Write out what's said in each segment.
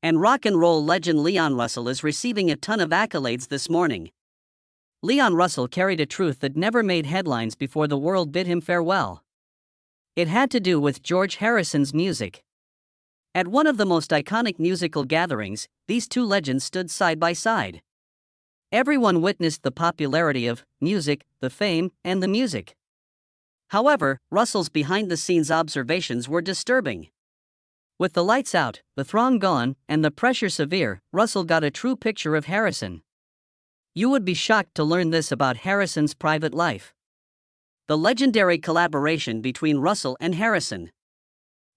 And rock and roll legend Leon Russell is receiving a ton of accolades this morning. Leon Russell carried a truth that never made headlines before the world bid him farewell. It had to do with George Harrison's music. At one of the most iconic musical gatherings, these two legends stood side by side. Everyone witnessed the popularity of music, the fame, and the music. However, Russell's behind-the-scenes observations were disturbing. With the lights out, the throng gone, and the pressure severe, Russell got a true picture of Harrison. You would be shocked to learn this about Harrison's private life. The legendary collaboration between Russell and Harrison.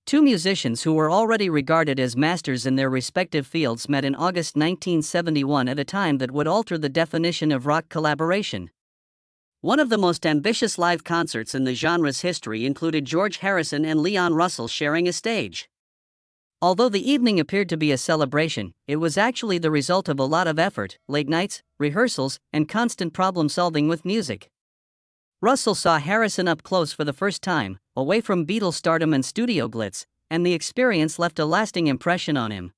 Two musicians who were already regarded as masters in their respective fields met in August 1971 at a time that would alter the definition of rock collaboration. One of the most ambitious live concerts in the genre's history included George Harrison and Leon Russell sharing a stage. Although the evening appeared to be a celebration, it was actually the result of a lot of effort, late nights, rehearsals, and constant problem-solving with music. Russell saw Harrison up close for the first time, away from Beatles stardom and studio glitz, and the experience left a lasting impression on him.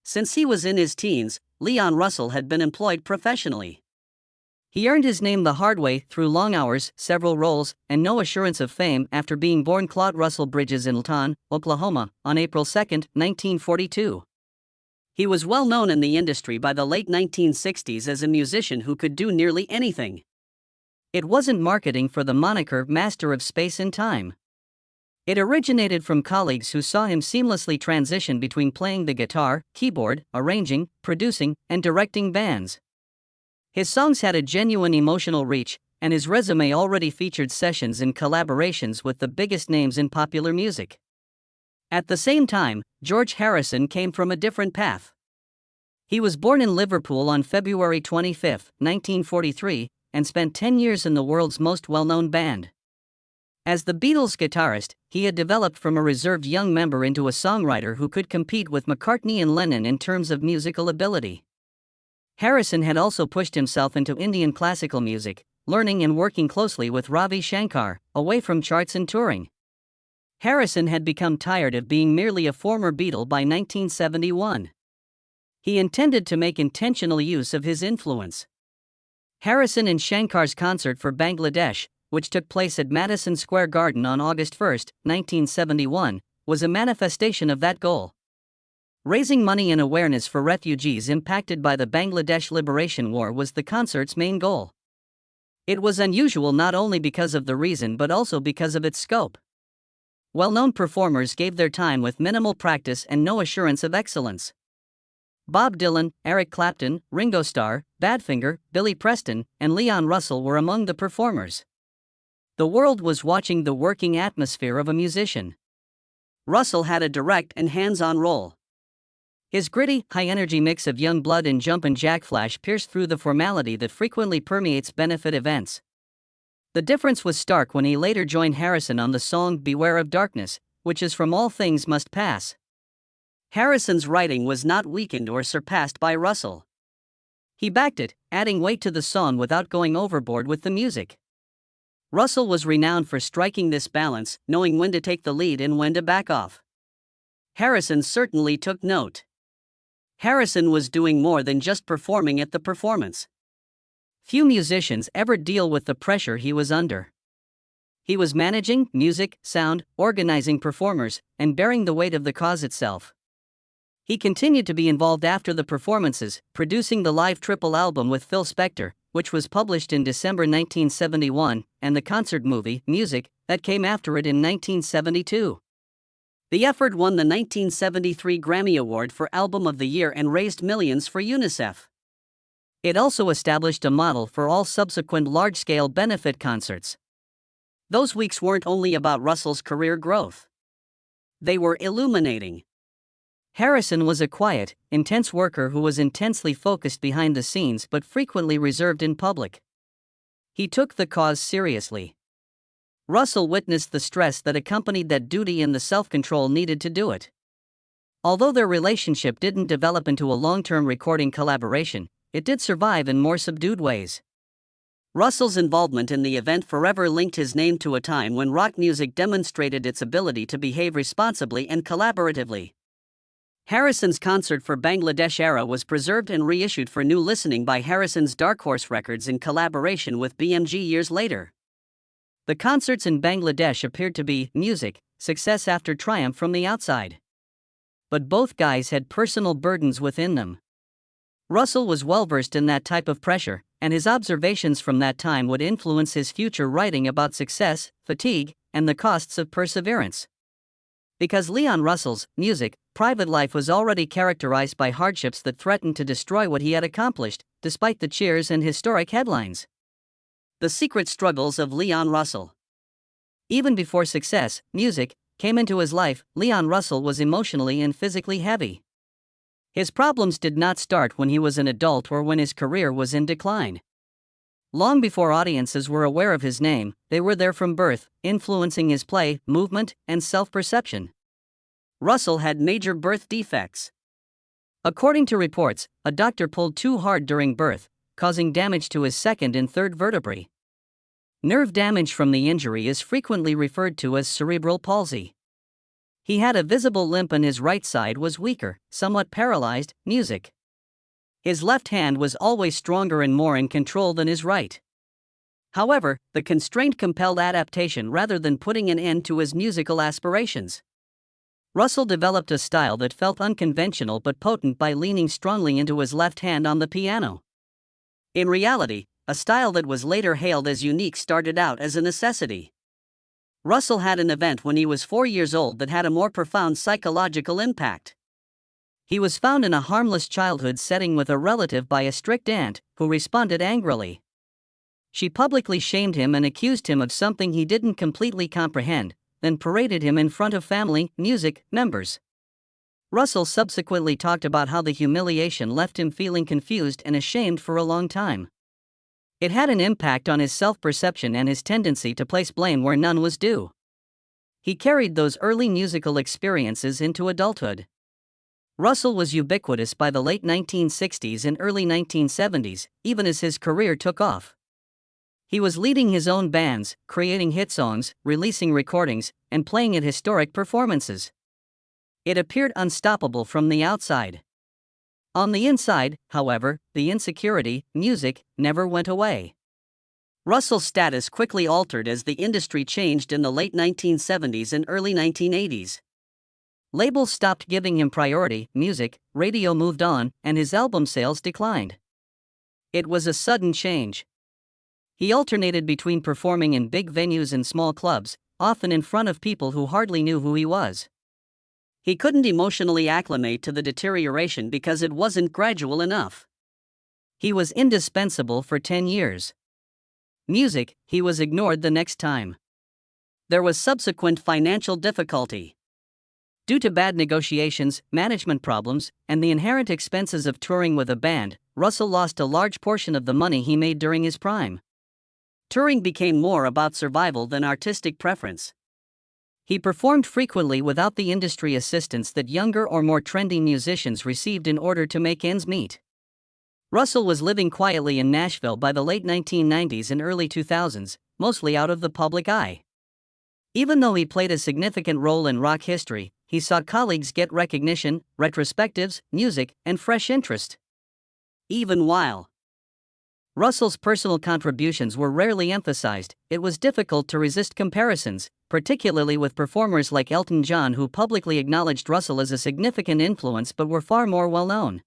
Since he was in his teens, Leon Russell had been employed professionally. He earned his name the hard way through long hours, several roles, and no assurance of fame after being born Claude Russell Bridges in Elton, Oklahoma, on April 2, 1942. He was well known in the industry by the late 1960s as a musician who could do nearly anything. It wasn't marketing for the moniker Master of Space and Time. It originated from colleagues who saw him seamlessly transition between playing the guitar, keyboard, arranging, producing, and directing bands. His songs had a genuine emotional reach, and his resume already featured sessions and collaborations with the biggest names in popular music. At the same time, George Harrison came from a different path. He was born in Liverpool on February 25, 1943, and spent 10 years in the world's most well-known band. As the Beatles guitarist, he had developed from a reserved young member into a songwriter who could compete with McCartney and Lennon in terms of musical ability. Harrison had also pushed himself into Indian classical music, learning and working closely with Ravi Shankar, away from charts and touring. Harrison had become tired of being merely a former Beatle by 1971. He intended to make intentional use of his influence. Harrison and Shankar's concert for Bangladesh, which took place at Madison Square Garden on August 1, 1971, was a manifestation of that goal. Raising money and awareness for refugees impacted by the Bangladesh Liberation War was the concert's main goal. It was unusual not only because of the reason but also because of its scope. Well-known performers gave their time with minimal practice and no assurance of excellence. Bob Dylan, Eric Clapton, Ringo Starr, Badfinger, Billy Preston, and Leon Russell were among the performers. The world was watching the working atmosphere of a musician. Russell had a direct and hands-on role. His gritty, high-energy mix of young blood and jump and jack flash pierced through the formality that frequently permeates benefit events. The difference was stark when he later joined Harrison on the song Beware of Darkness, which is from All Things Must Pass. Harrison's writing was not weakened or surpassed by Russell. He backed it, adding weight to the song without going overboard with the music. Russell was renowned for striking this balance, knowing when to take the lead and when to back off. Harrison certainly took note. Harrison was doing more than just performing at the performance. Few musicians ever deal with the pressure he was under. He was managing music, sound, organizing performers, and bearing the weight of the cause itself. He continued to be involved after the performances, producing the live triple album with Phil Spector, which was published in December 1971, and the concert movie, Music, that came after it in 1972. The effort won the 1973 Grammy Award for Album of the Year and raised millions for UNICEF. It also established a model for all subsequent large-scale benefit concerts. Those weeks weren't only about Russell's career growth. They were illuminating. Harrison was a quiet, intense worker who was intensely focused behind the scenes but frequently reserved in public. He took the cause seriously. Russell witnessed the stress that accompanied that duty and the self-control needed to do it. Although their relationship didn't develop into a long-term recording collaboration, it did survive in more subdued ways. Russell's involvement in the event forever linked his name to a time when rock music demonstrated its ability to behave responsibly and collaboratively. Harrison's concert for Bangladesh era was preserved and reissued for new listening by Harrison's Dark Horse Records in collaboration with BMG years later. The concerts in Bangladesh appeared to be music, success after triumph from the outside. But both guys had personal burdens within them. Russell was well versed in that type of pressure, and his observations from that time would influence his future writing about success, fatigue, and the costs of perseverance. Because Leon Russell's music, private life was already characterized by hardships that threatened to destroy what he had accomplished, despite the cheers and historic headlines. The secret struggles of Leon Russell. Even before success, music, came into his life, Leon Russell was emotionally and physically heavy. His problems did not start when he was an adult or when his career was in decline. Long before audiences were aware of his name, they were there from birth, influencing his play, movement, and self-perception. Russell had major birth defects. According to reports, a doctor pulled too hard during birth, causing damage to his second and third vertebrae. Nerve damage from the injury is frequently referred to as cerebral palsy. He had a visible limp and his right side was weaker, somewhat paralyzed. Music. His left hand was always stronger and more in control than his right. However, the constraint compelled adaptation rather than putting an end to his musical aspirations. Russell developed a style that felt unconventional but potent by leaning strongly into his left hand on the piano. In reality, a style that was later hailed as unique started out as a necessity. Russell had an event when he was 4 years old that had a more profound psychological impact. He was found in a harmless childhood setting with a relative by a strict aunt, who responded angrily. She publicly shamed him and accused him of something he didn't completely comprehend, then paraded him in front of family, music, members. Russell subsequently talked about how the humiliation left him feeling confused and ashamed for a long time. It had an impact on his self-perception and his tendency to place blame where none was due. He carried those early musical experiences into adulthood. Russell was ubiquitous by the late 1960s and early 1970s, even as his career took off. He was leading his own bands, creating hit songs, releasing recordings, and playing at historic performances. It appeared unstoppable from the outside. On the inside, however, the insecurity, music, never went away. Russell's status quickly altered as the industry changed in the late 1970s and early 1980s. Labels stopped giving him priority, music, radio moved on, and his album sales declined. It was a sudden change. He alternated between performing in big venues and small clubs, often in front of people who hardly knew who he was. He couldn't emotionally acclimate to the deterioration because it wasn't gradual enough. He was indispensable for 10 years. Music, he was ignored the next time. There was subsequent financial difficulty. Due to bad negotiations, management problems, and the inherent expenses of touring with a band, Russell lost a large portion of the money he made during his prime. Touring became more about survival than artistic preference. He performed frequently without the industry assistance that younger or more trendy musicians received in order to make ends meet. Russell was living quietly in Nashville by the late 1990s and early 2000s, mostly out of the public eye. Even though he played a significant role in rock history, he saw colleagues get recognition, retrospectives, music, and fresh interest. Even while Russell's personal contributions were rarely emphasized, it was difficult to resist comparisons, particularly with performers like Elton John, who publicly acknowledged Russell as a significant influence but were far more well-known.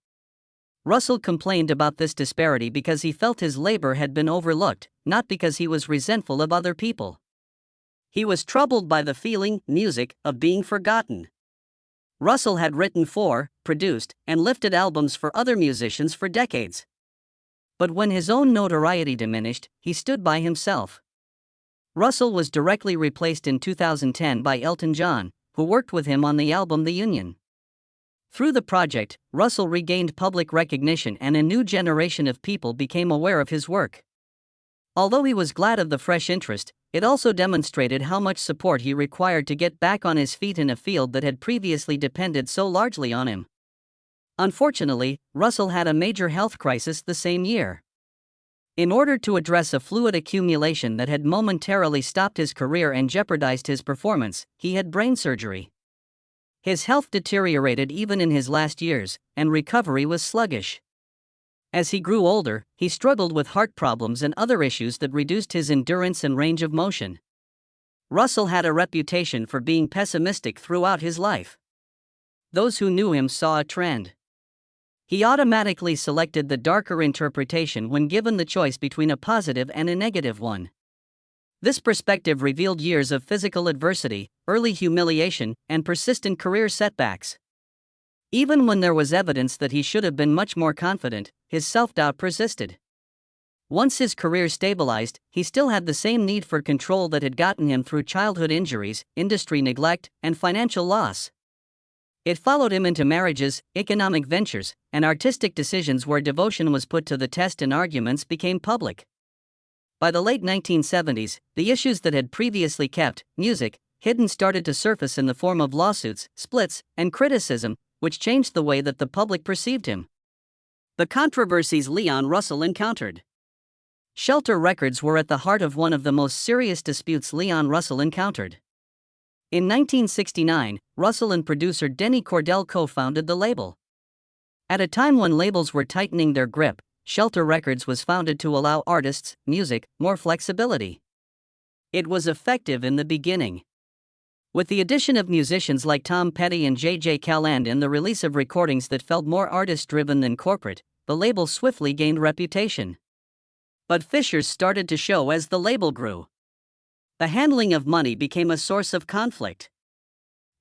Russell complained about this disparity because he felt his labor had been overlooked, not because he was resentful of other people. He was troubled by the feeling, music, of being forgotten. Russell had written for, produced, and lifted albums for other musicians for decades. But when his own notoriety diminished, he stood by himself. Russell was directly replaced in 2010 by Elton John, who worked with him on the album The Union. Through the project, Russell regained public recognition and a new generation of people became aware of his work. Although he was glad of the fresh interest, it also demonstrated how much support he required to get back on his feet in a field that had previously depended so largely on him. Unfortunately, Russell had a major health crisis the same year. In order to address a fluid accumulation that had momentarily stopped his career and jeopardized his performance, he had brain surgery. His health deteriorated even in his last years, and recovery was sluggish. As he grew older, he struggled with heart problems and other issues that reduced his endurance and range of motion. Russell had a reputation for being pessimistic throughout his life. Those who knew him saw a trend. He automatically selected the darker interpretation when given the choice between a positive and a negative one. This perspective revealed years of physical adversity, early humiliation, and persistent career setbacks. Even when there was evidence that he should have been much more confident, his self-doubt persisted. Once his career stabilized, he still had the same need for control that had gotten him through childhood injuries, industry neglect, and financial loss. It followed him into marriages, economic ventures, and artistic decisions where devotion was put to the test and arguments became public. By the late 1970s, the issues that had previously kept music hidden started to surface in the form of lawsuits, splits, and criticism, which changed the way that the public perceived him. The controversies Leon Russell encountered. Shelter Records were at the heart of one of the most serious disputes Leon Russell encountered. In 1969, Russell and producer Denny Cordell co-founded the label. At a time when labels were tightening their grip, Shelter Records was founded to allow artists, music, more flexibility. It was effective in the beginning. With the addition of musicians like Tom Petty and J.J. Calland and the release of recordings that felt more artist-driven than corporate, the label swiftly gained reputation. But fissures started to show as the label grew. The handling of money became a source of conflict.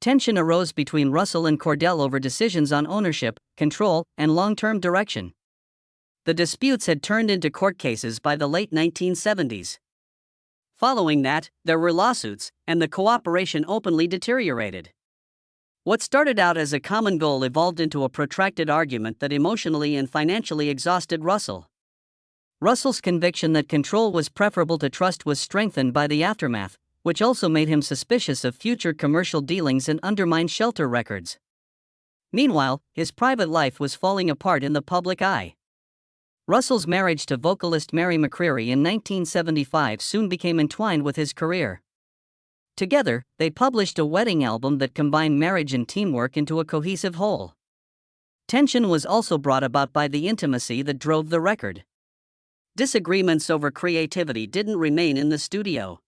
Tension arose between Russell and Cordell over decisions on ownership, control, and long-term direction. The disputes had turned into court cases by the late 1970s. Following that, there were lawsuits, and the cooperation openly deteriorated. What started out as a common goal evolved into a protracted argument that emotionally and financially exhausted Russell. Russell's conviction that control was preferable to trust was strengthened by the aftermath, which also made him suspicious of future commercial dealings and undermined Shelter Records. Meanwhile, his private life was falling apart in the public eye. Russell's marriage to vocalist Mary McCreary in 1975 soon became entwined with his career. Together, they published a wedding album that combined marriage and teamwork into a cohesive whole. Tension was also brought about by the intimacy that drove the record. Disagreements over creativity didn't remain in the studio.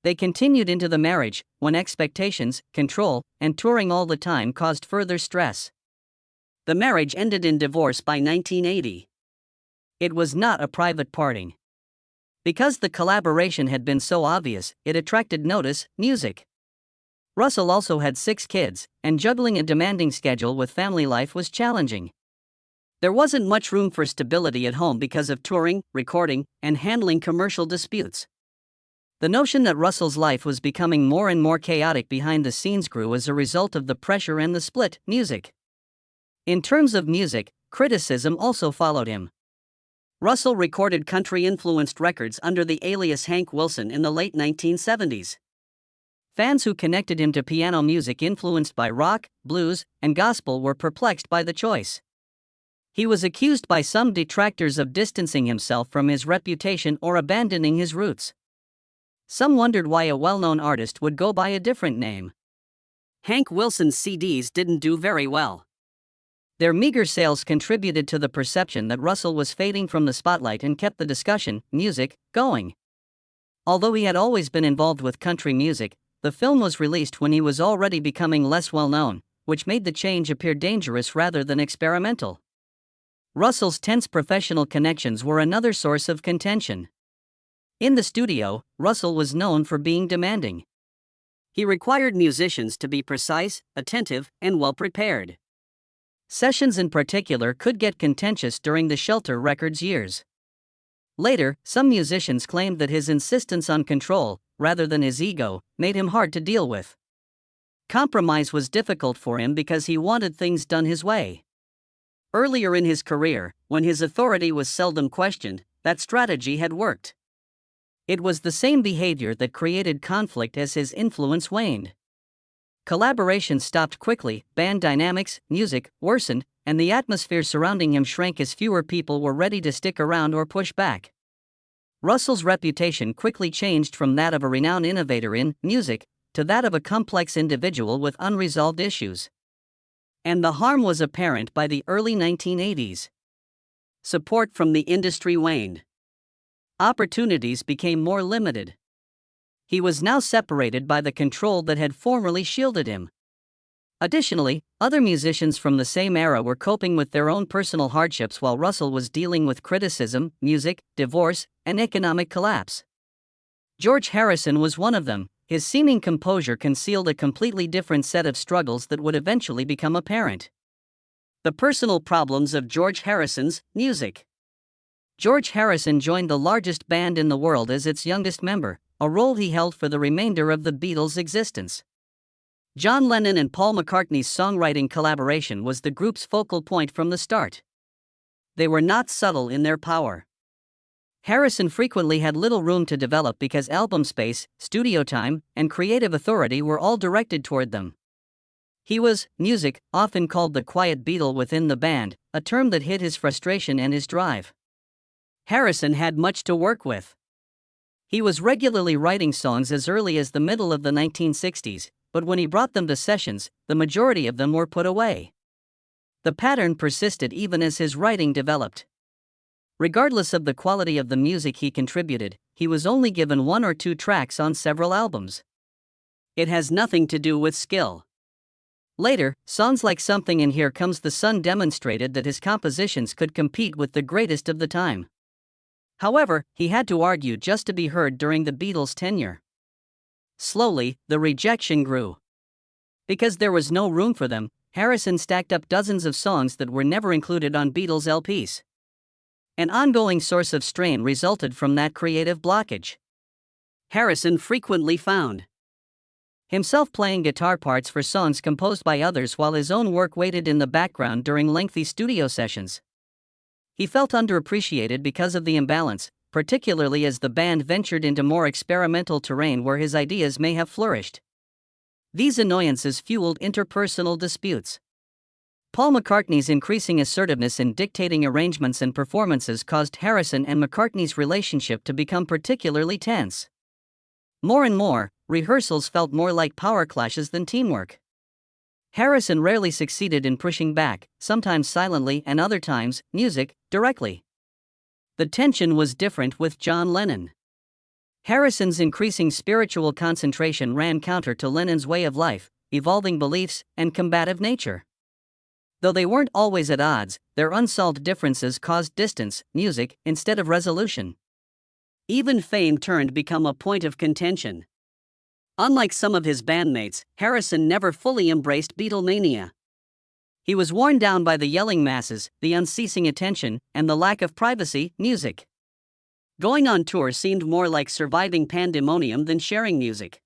They continued into the marriage, when expectations, control, and touring all the time caused further stress. The marriage ended in divorce by 1980. It was not a private parting. Because the collaboration had been so obvious, it attracted notice, music. Russell also had 6 kids, and juggling a demanding schedule with family life was challenging. There wasn't much room for stability at home because of touring, recording, and handling commercial disputes. The notion that Russell's life was becoming more and more chaotic behind the scenes grew as a result of the pressure and the split, music. In terms of music, criticism also followed him. Russell recorded country-influenced records under the alias Hank Wilson in the late 1970s. Fans who connected him to piano music influenced by rock, blues, and gospel were perplexed by the choice. He was accused by some detractors of distancing himself from his reputation or abandoning his roots. Some wondered why a well-known artist would go by a different name. Hank Wilson's CDs didn't do very well. Their meager sales contributed to the perception that Russell was fading from the spotlight and kept the discussion, music, going. Although he had always been involved with country music, the film was released when he was already becoming less well-known, which made the change appear dangerous rather than experimental. Russell's tense professional connections were another source of contention. In the studio, Russell was known for being demanding. He required musicians to be precise, attentive, and well-prepared. Sessions in particular could get contentious during the Shelter Records years. Later, some musicians claimed that his insistence on control, rather than his ego, made him hard to deal with. Compromise was difficult for him because he wanted things done his way. Earlier in his career, when his authority was seldom questioned, that strategy had worked. It was the same behavior that created conflict as his influence waned. Collaboration stopped quickly, band dynamics, music, worsened, and the atmosphere surrounding him shrank as fewer people were ready to stick around or push back. Russell's reputation quickly changed from that of a renowned innovator in music to that of a complex individual with unresolved issues. And the harm was apparent by the early 1980s. Support from the industry waned. Opportunities became more limited. He was now separated by the control that had formerly shielded him. Additionally, other musicians from the same era were coping with their own personal hardships while Russell was dealing with criticism, music, divorce, and economic collapse. George Harrison was one of them. His seeming composure concealed a completely different set of struggles that would eventually become apparent. The personal problems of George Harrison's music. George Harrison joined the largest band in the world as its youngest member, a role he held for the remainder of the Beatles' existence. John Lennon and Paul McCartney's songwriting collaboration was the group's focal point from the start. They were not subtle in their power. Harrison frequently had little room to develop because album space, studio time, and creative authority were all directed toward them. He was, music, often called the quiet Beatle within the band, a term that hid his frustration and his drive. Harrison had much to work with. He was regularly writing songs as early as the middle of the 1960s, but when he brought them to sessions, the majority of them were put away. The pattern persisted even as his writing developed. Regardless of the quality of the music he contributed, he was only given 1 or 2 tracks on several albums. It has nothing to do with skill. Later, songs like Something and Here Comes the Sun demonstrated that his compositions could compete with the greatest of the time. However, he had to argue just to be heard during the Beatles' tenure. Slowly, the rejection grew. Because there was no room for them, Harrison stacked up dozens of songs that were never included on Beatles LPs. An ongoing source of strain resulted from that creative blockage. Harrison frequently found himself playing guitar parts for songs composed by others while his own work waited in the background during lengthy studio sessions. He felt underappreciated because of the imbalance, particularly as the band ventured into more experimental terrain where his ideas may have flourished. These annoyances fueled interpersonal disputes. Paul McCartney's increasing assertiveness in dictating arrangements and performances caused Harrison and McCartney's relationship to become particularly tense. More and more, rehearsals felt more like power clashes than teamwork. Harrison rarely succeeded in pushing back, sometimes silently and other times, music, directly. The tension was different with John Lennon. Harrison's increasing spiritual concentration ran counter to Lennon's way of life, evolving beliefs, and combative nature. Though they weren't always at odds, their unsolved differences caused distance, music, instead of resolution. Even fame turned become a point of contention. Unlike some of his bandmates, Harrison never fully embraced Beatlemania. He was worn down by the yelling masses, the unceasing attention, and the lack of privacy, music. Going on tour seemed more like surviving pandemonium than sharing music.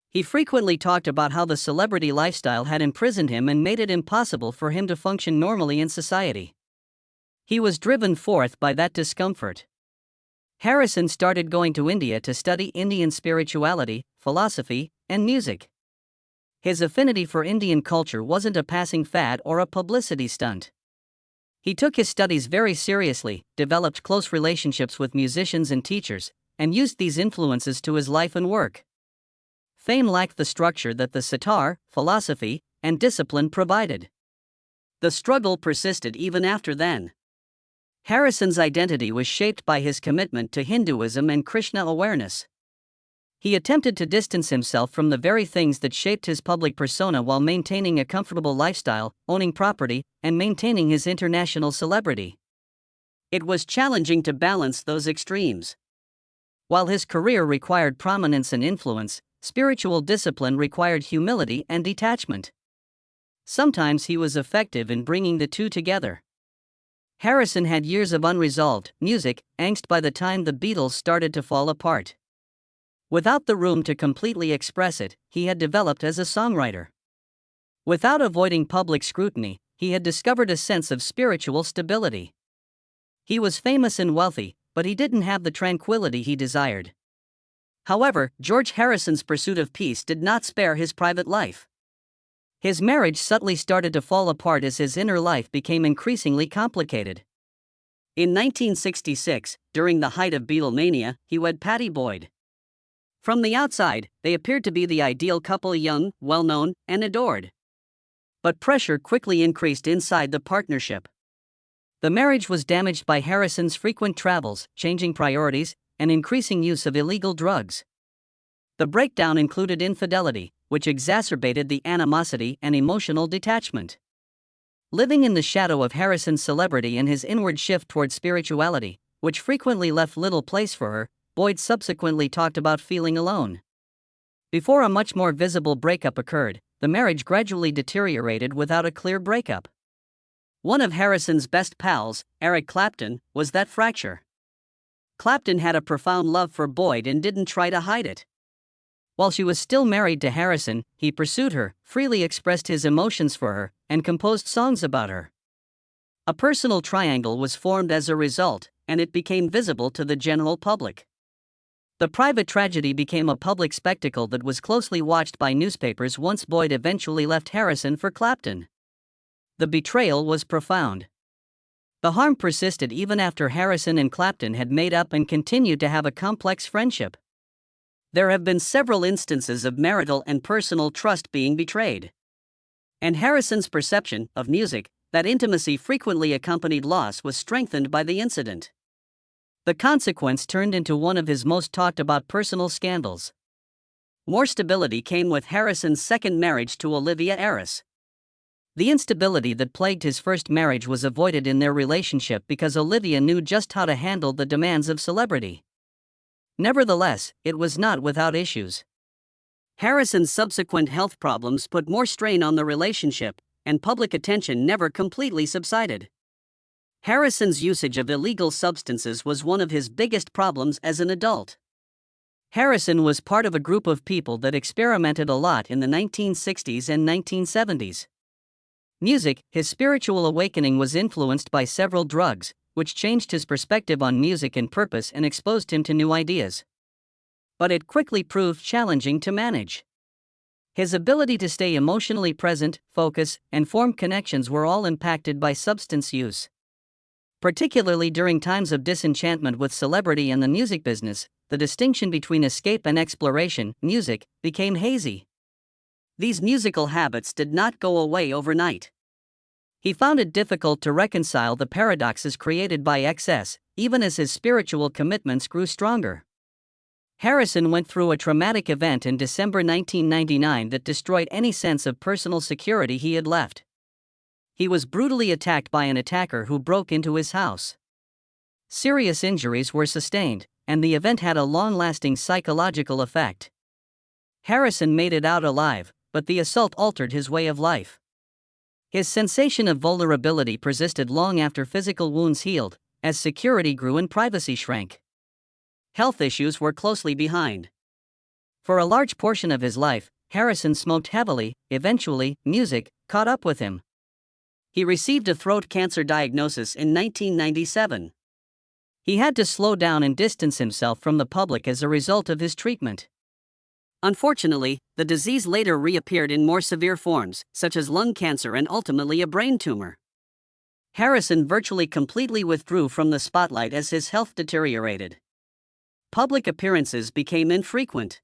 He frequently talked about how the celebrity lifestyle had imprisoned him and made it impossible for him to function normally in society. He was driven forth by that discomfort. Harrison started going to India to study Indian spirituality, philosophy, and music. His affinity for Indian culture wasn't a passing fad or a publicity stunt. He took his studies very seriously, developed close relationships with musicians and teachers, and used these influences to his life and work. Fame lacked the structure that the sitar, philosophy, and discipline provided. The struggle persisted even after then. Harrison's identity was shaped by his commitment to Hinduism and Krishna awareness. He attempted to distance himself from the very things that shaped his public persona while maintaining a comfortable lifestyle, owning property, and maintaining his international celebrity. It was challenging to balance those extremes. While his career required prominence and influence, spiritual discipline required humility and detachment. Sometimes he was effective in bringing the two together. Harrison had years of unresolved music angst by the time the Beatles started to fall apart. Without the room to completely express it, he had developed as a songwriter. Without avoiding public scrutiny, he had discovered a sense of spiritual stability. He was famous and wealthy, but he didn't have the tranquility he desired. However, George Harrison's pursuit of peace did not spare his private life. His marriage subtly started to fall apart as his inner life became increasingly complicated. In 1966, during the height of Beatlemania, he wed Pattie Boyd. From the outside, they appeared to be the ideal couple, young, well-known, and adored. But pressure quickly increased inside the partnership. The marriage was damaged by Harrison's frequent travels, changing priorities, and increasing use of illegal drugs. The breakdown included infidelity, which exacerbated the animosity and emotional detachment. Living in the shadow of Harrison's celebrity and his inward shift toward spirituality, which frequently left little place for her, Boyd subsequently talked about feeling alone. Before a much more visible breakup occurred, the marriage gradually deteriorated without a clear breakup. One of Harrison's best pals, Eric Clapton, was that fracture. Clapton had a profound love for Boyd and didn't try to hide it. While she was still married to Harrison, he pursued her, freely expressed his emotions for her, and composed songs about her. A personal triangle was formed as a result, and it became visible to the general public. The private tragedy became a public spectacle that was closely watched by newspapers once Boyd eventually left Harrison for Clapton. The betrayal was profound. The harm persisted even after Harrison and Clapton had made up and continued to have a complex friendship. There have been several instances of marital and personal trust being betrayed. And Harrison's perception of music, that intimacy frequently accompanied loss, was strengthened by the incident. The consequence turned into one of his most talked about personal scandals. More stability came with Harrison's second marriage to Olivia Eris. The instability that plagued his first marriage was avoided in their relationship because Olivia knew just how to handle the demands of celebrity. Nevertheless, it was not without issues. Harrison's subsequent health problems put more strain on the relationship, and public attention never completely subsided. Harrison's usage of illegal substances was one of his biggest problems as an adult. Harrison was part of a group of people that experimented a lot in the 1960s and 1970s. Music, his spiritual awakening, was influenced by several drugs, which changed his perspective on music and purpose and exposed him to new ideas. But it quickly proved challenging to manage. His ability to stay emotionally present, focus, and form connections were all impacted by substance use. Particularly during times of disenchantment with celebrity and the music business, the distinction between escape and exploration, music, became hazy. These musical habits did not go away overnight. He found it difficult to reconcile the paradoxes created by excess, even as his spiritual commitments grew stronger. Harrison went through a traumatic event in December 1999 that destroyed any sense of personal security he had left. He was brutally attacked by an attacker who broke into his house. Serious injuries were sustained, and the event had a long-lasting psychological effect. Harrison made it out alive, but the assault altered his way of life. His sensation of vulnerability persisted long after physical wounds healed, as security grew and privacy shrank. Health issues were closely behind. For a large portion of his life, Harrison smoked heavily. Eventually, music caught up with him. He received a throat cancer diagnosis in 1997. He had to slow down and distance himself from the public as a result of his treatment. Unfortunately, the disease later reappeared in more severe forms, such as lung cancer and ultimately a brain tumor. Harrison virtually completely withdrew from the spotlight as his health deteriorated. Public appearances became infrequent.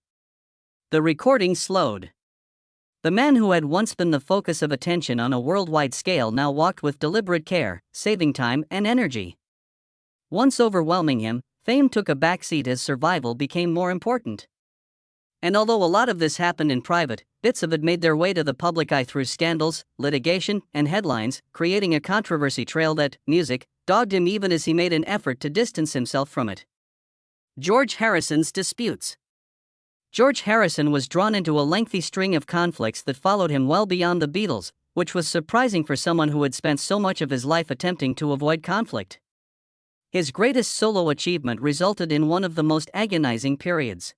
The recording slowed. The man who had once been the focus of attention on a worldwide scale now walked with deliberate care, saving time and energy. Once overwhelming him, fame took a backseat as survival became more important. And although a lot of this happened in private, bits of it made their way to the public eye through scandals, litigation, and headlines, creating a controversy trail that, music, dogged him even as he made an effort to distance himself from it. George Harrison's disputes. George Harrison was drawn into a lengthy string of conflicts that followed him well beyond the Beatles, which was surprising for someone who had spent so much of his life attempting to avoid conflict. His greatest solo achievement resulted in one of the most agonizing periods.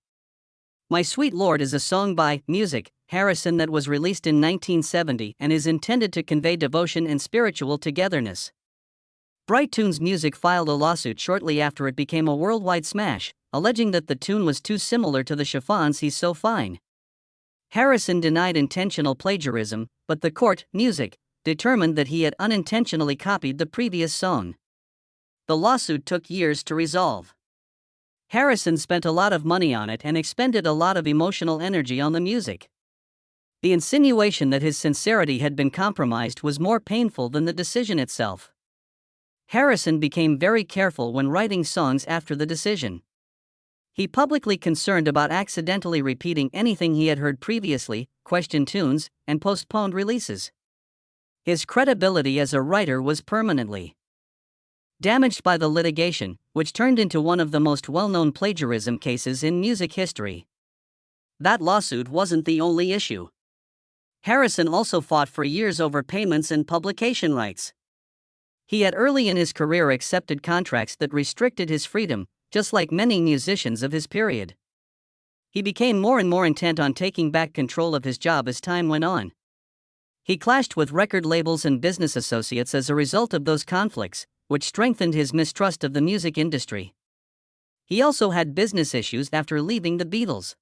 My Sweet Lord is a song by Music, Harrison that was released in 1970 and is intended to convey devotion and spiritual togetherness. Bright Tunes Music filed a lawsuit shortly after it became a worldwide smash, alleging that the tune was too similar to the chiffons He's So Fine. Harrison denied intentional plagiarism, but the court, Music, determined that he had unintentionally copied the previous song. The lawsuit took years to resolve. Harrison spent a lot of money on it and expended a lot of emotional energy on the music. The insinuation that his sincerity had been compromised was more painful than the decision itself. Harrison became very careful when writing songs after the decision. He publicly concerned about accidentally repeating anything he had heard previously, questioned tunes, and postponed releases. His credibility as a writer was permanently damaged by the litigation, which turned into one of the most well-known plagiarism cases in music history. That lawsuit wasn't the only issue. Harrison also fought for years over payments and publication rights. He had early in his career accepted contracts that restricted his freedom, just like many musicians of his period. He became more and more intent on taking back control of his job as time went on. He clashed with record labels and business associates as a result of those conflicts, which strengthened his mistrust of the music industry. He also had business issues after leaving the Beatles.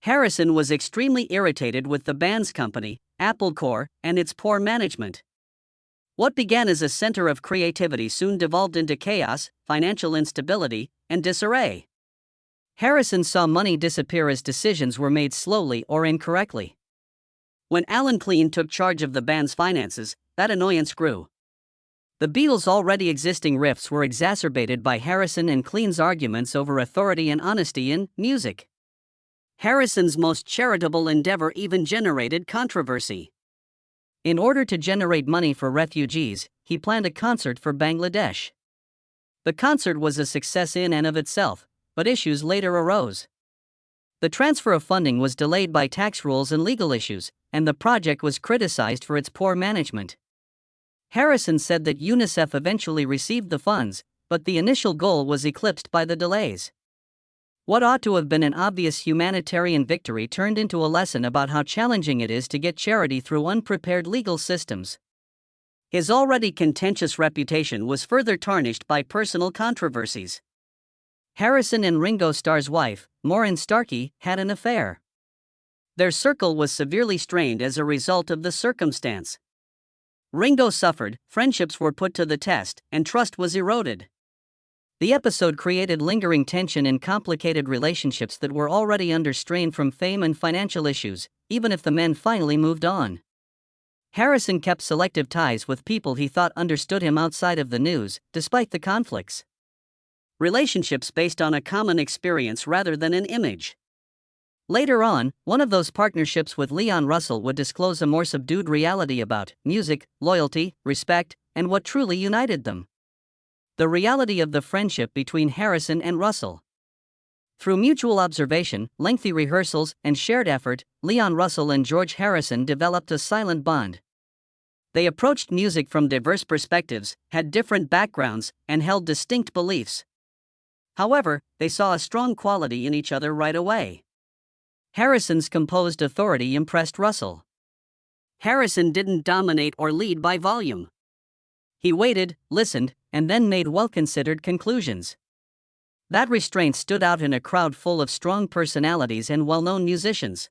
Harrison was extremely irritated with the band's company, Apple Corps, and its poor management. What began as a center of creativity soon devolved into chaos, financial instability, and disarray. Harrison saw money disappear as decisions were made slowly or incorrectly. When Alan Clean took charge of the band's finances, that annoyance grew. The Beatles' already existing rifts were exacerbated by Harrison and Clean's arguments over authority and honesty in music. Harrison's most charitable endeavor even generated controversy. In order to generate money for refugees, he planned a concert for Bangladesh. The concert was a success in and of itself, but issues later arose. The transfer of funding was delayed by tax rules and legal issues, and the project was criticized for its poor management. Harrison said that UNICEF eventually received the funds, but the initial goal was eclipsed by the delays. What ought to have been an obvious humanitarian victory turned into a lesson about how challenging it is to get charity through unprepared legal systems. His already contentious reputation was further tarnished by personal controversies. Harrison and Ringo Starr's wife, Maureen Starkey, had an affair. Their circle was severely strained as a result of the circumstance. Ringo suffered, friendships were put to the test, and trust was eroded. The episode created lingering tension in complicated relationships that were already under strain from fame and financial issues, even if the men finally moved on. Harrison kept selective ties with people he thought understood him outside of the news, despite the conflicts. Relationships based on a common experience rather than an image. Later on, one of those partnerships with Leon Russell would disclose a more subdued reality about music, loyalty, respect, and what truly united them. The reality of the friendship between Harrison and Russell. Through mutual observation, lengthy rehearsals, and shared effort, Leon Russell and George Harrison developed a silent bond. They approached music from diverse perspectives, had different backgrounds, and held distinct beliefs. However, they saw a strong quality in each other right away. Harrison's composed authority impressed Russell. Harrison didn't dominate or lead by volume. He waited, listened, and then made well-considered conclusions. That restraint stood out in a crowd full of strong personalities and well-known musicians.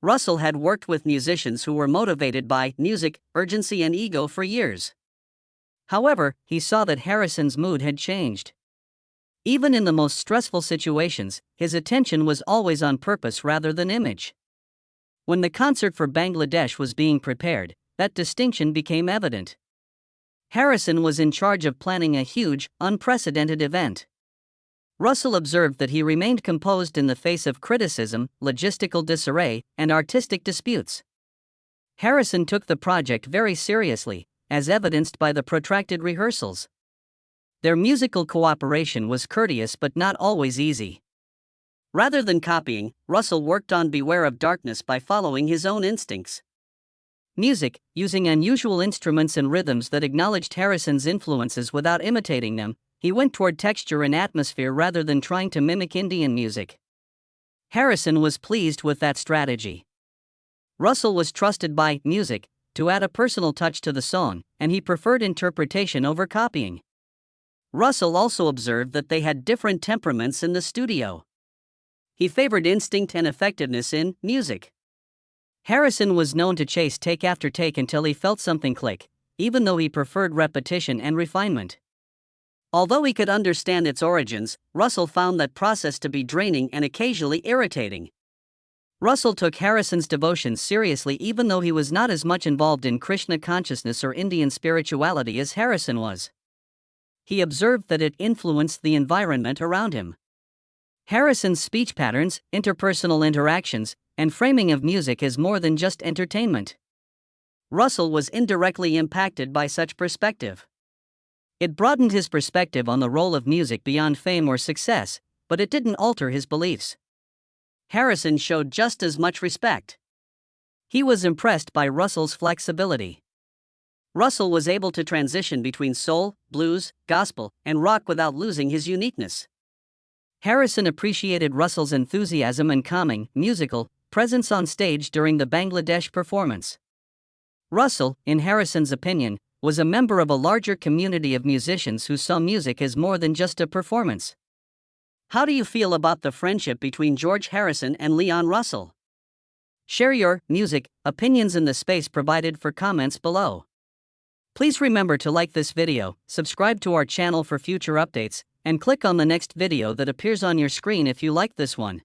Russell had worked with musicians who were motivated by music, urgency, and ego for years. However, he saw that Harrison's mood had changed. Even in the most stressful situations, his attention was always on purpose rather than image. When the concert for Bangladesh was being prepared, that distinction became evident. Harrison was in charge of planning a huge, unprecedented event. Russell observed that he remained composed in the face of criticism, logistical disarray, and artistic disputes. Harrison took the project very seriously, as evidenced by the protracted rehearsals. Their musical cooperation was courteous but not always easy. Rather than copying, Russell worked on Beware of Darkness by following his own instincts. Music, using unusual instruments and rhythms that acknowledged Harrison's influences without imitating them, he went toward texture and atmosphere rather than trying to mimic Indian music. Harrison was pleased with that strategy. Russell was trusted by music to add a personal touch to the song, and he preferred interpretation over copying. Russell also observed that they had different temperaments in the studio. He favored instinct and effectiveness in music. Harrison was known to chase take after take until he felt something click, even though he preferred repetition and refinement. Although he could understand its origins, Russell found that process to be draining and occasionally irritating. Russell took Harrison's devotion seriously even though he was not as much involved in Krishna consciousness or Indian spirituality as Harrison was. He observed that it influenced the environment around him. Harrison's speech patterns, interpersonal interactions, and framing of music as more than just entertainment. Russell was indirectly impacted by such perspective. It broadened his perspective on the role of music beyond fame or success, but it didn't alter his beliefs. Harrison showed just as much respect. He was impressed by Russell's flexibility. Russell was able to transition between soul, blues, gospel, and rock without losing his uniqueness. Harrison appreciated Russell's enthusiasm and calming, musical presence on stage during the Bangladesh performance. Russell, in Harrison's opinion, was a member of a larger community of musicians who saw music as more than just a performance. How do you feel about the friendship between George Harrison and Leon Russell? Share your music opinions in the space provided for comments below. Please remember to like this video, subscribe to our channel for future updates, and click on the next video that appears on your screen if you like this one.